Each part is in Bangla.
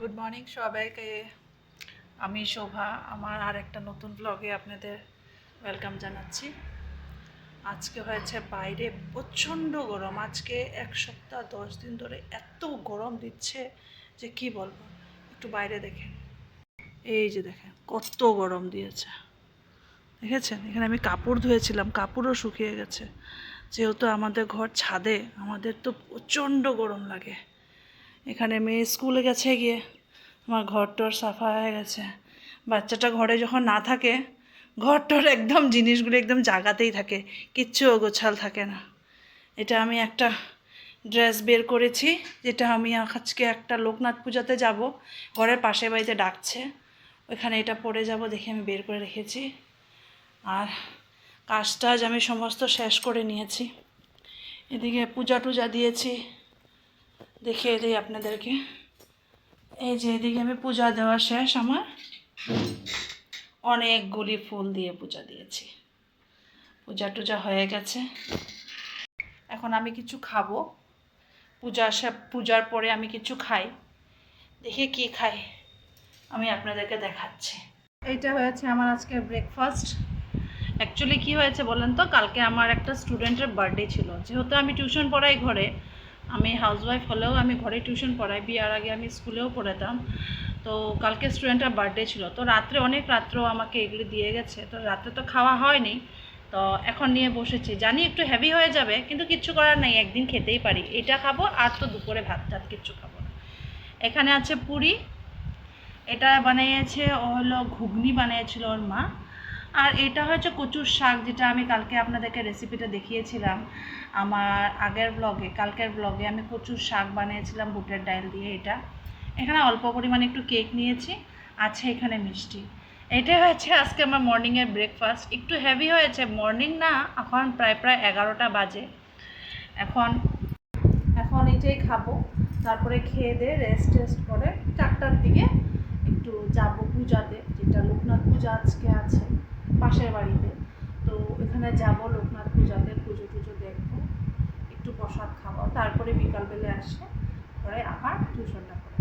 গুড মর্নিং সবাইকে। আমি শোভা আমার আর একটা নতুন ব্লগে আপনাদের ওয়েলকাম জানাচ্ছি। আজকে হয়েছে বাইরে প্রচণ্ড গরম। আজকে 1 সপ্তাহ 10 দিন ধরে এত গরম দিচ্ছে যে কি বলবো। একটু বাইরে দেখেন, এই যে দেখেন কত গরম দিয়েছে, দেখেছেন? এখানে আমি কাপড় ধুয়েছিলাম, কাপড়ও শুকিয়ে গেছে। যেহেতু আমাদের ঘর ছাদে, আমাদের তো প্রচণ্ড গরম লাগে। এখানে মেয়ে স্কুলে গেছে গিয়ে আমার ঘরটর সাফা হয়ে গেছে। বাচ্চাটা ঘরে যখন না থাকে, ঘরটর একদম জিনিসগুলো একদম জায়গাতেই থাকে, কিচ্ছু অগোছাল থাকে না। এটা আমি একটা ড্রেস বের করেছি, যেটা আমি আজকে একটা লোকনাথ পূজাতে যাব, ঘরের পাশের বাড়িতে ডাকছে, ওইখানে এটা পরে যাব দেখে আমি বের করে রেখেছি। আর কাজটা আমি সমস্ত শেষ করে নিয়েছি। এদিকে পূজা টুজা দিয়েছি, দেখিয়ে দিই আপনাদেরকে। এই যে এদিকে আমি পূজা দেওয়া শেষ আমার, অনেকগুলি ফুল দিয়ে পূজা দিয়েছি, পূজা টুজা হয়ে গেছে। এখন আমি কিছু খাবো, পূজার পরে আমি কিছু খাই, দেখি কি খাই আমি আপনাদেরকে দেখাচ্ছি। এইটা হয়েছে আমার আজকে ব্রেকফাস্ট। অ্যাকচুয়ালি কি হয়েছে বলেন তো, কালকে আমার একটা স্টুডেন্টের বার্থডে ছিল। যেহেতু আমি টিউশন পড়াই ঘরে, আমি হাউসওয়াইফ হলেও আমি ঘরে টিউশন পড়াই, বিয়ার আগে আমি স্কুলেও পড়াতাম। তো কালকে স্টুডেন্টের বার্থডে ছিল, তো রাত্রে অনেক রাত্রেও আমাকে এগুলি দিয়ে গেছে। তো রাত্রে তো খাওয়া হয়নি, তো এখন নিয়ে বসেছি। জানি একটু হেভি হয়ে যাবে, কিন্তু কিচ্ছু করার নেই, একদিন খেতেই পারি। এটা খাবো, আর তো দুপুরে ভাত টাত কিচ্ছু খাবো না। এখানে আছে পুরি, এটা বানিয়েছে ও হলো ঘুগনি বানিয়েছিল ওর মা। আর এটা হচ্ছে কচুর শাক, যেটা আমি কালকে আপনাদেরকে রেসিপিটা দেখিয়েছিলাম আমার আগের ব্লগে। কালকের ব্লগে আমি কচুর শাক বানিয়েছিলাম বুটের ডাল দিয়ে। এটা এখানে অল্প পরিমাণে একটু কেক নিয়েছি, আছে এখানে মিষ্টি। এটাই হয়েছে আজকে আমার মর্নিংয়ের ব্রেকফাস্ট। একটু হেভি হয়েছে, মর্নিং না, এখন প্রায় 11টা বাজে। এখন এটাই খাবো, তারপরে খেয়ে দিয়ে রেস্ট করে 4টার দিকে একটু যাব পূজাতে, যেটা লোকনাথ পূজা আজকে আছে পাশের বাড়িতে। তো এখানে যাব লোকনাথ পূজাতে, পুজো টুজো দেখবো, একটু প্রসাদ খাবো, তারপরে বিকালবেলা আসে পরে আবার টিউশনটা করে।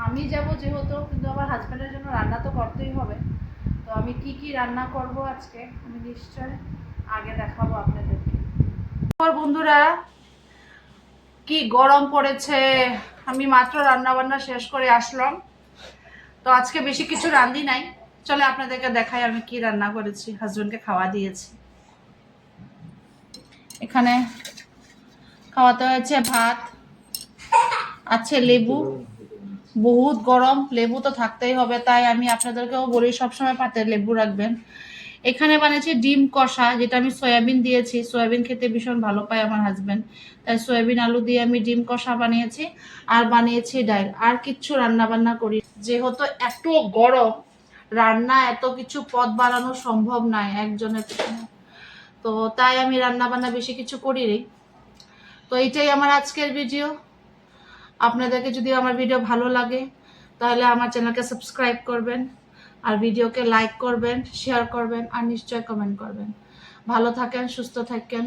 আমি যাব যেহেতু, কিন্তু আমার হাজব্যান্ডের জন্য রান্না তো করতেই হবে। তো আমি কি কি রান্না করব আজকে আমি নিশ্চয় আগে দেখাবো আপনাদেরকে। বন্ধুরা, কি গরম পড়েছে! আমি মাত্র রান্না বান্না শেষ করে আসলাম, তো আজকে বেশি কিছু রাঁধি নাই। চলে আপনাদেরকে দেখাই আমি কি রান্না করেছি, হাজবেন্ডকে খাওয়া দিয়েছি। এখানে খাওয়াতে হয়েছে ভাত, আছে লেবু, বহুত গরম, লেবু তো থাকতেই হবে, তাই আমি আপনাদেরকেও বলি সবসময় পাতে লেবু রাখবেন। এখানে বানিয়েছি ডিম কষা, যেটা আমি সয়াবিন দিয়েছি, সয়াবিন খেতে ভীষণ ভালো পায় আমার হাজব্যান্ড, তাই সয়াবিন আলু দিয়ে আমি ডিম কষা বানিয়েছি। আর বানিয়েছি ডাল। আর কিচ্ছু রান্না বান্না করি, যেহেতু এত গরম, রান্না এত কিছু পদ বাড়ানো সম্ভব নয় একজনের পিছনে, তো তাই আমি রান্না বান্না বেশি কিছু করিনি। তো এইটাই আমার আজকের ভিডিও। আপনাদেরকে যদি আমার ভিডিও ভালো লাগে তাহলে আমার চ্যানেলকে সাবস্ক্রাইব করবেন, আর ভিডিওকে লাইক করবেন, শেয়ার করবেন, আর নিশ্চয় কমেন্ট করবেন। ভালো থাকেন, সুস্থ থাকেন,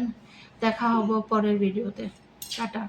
দেখা হবে পরের ভিডিওতে। টাটা।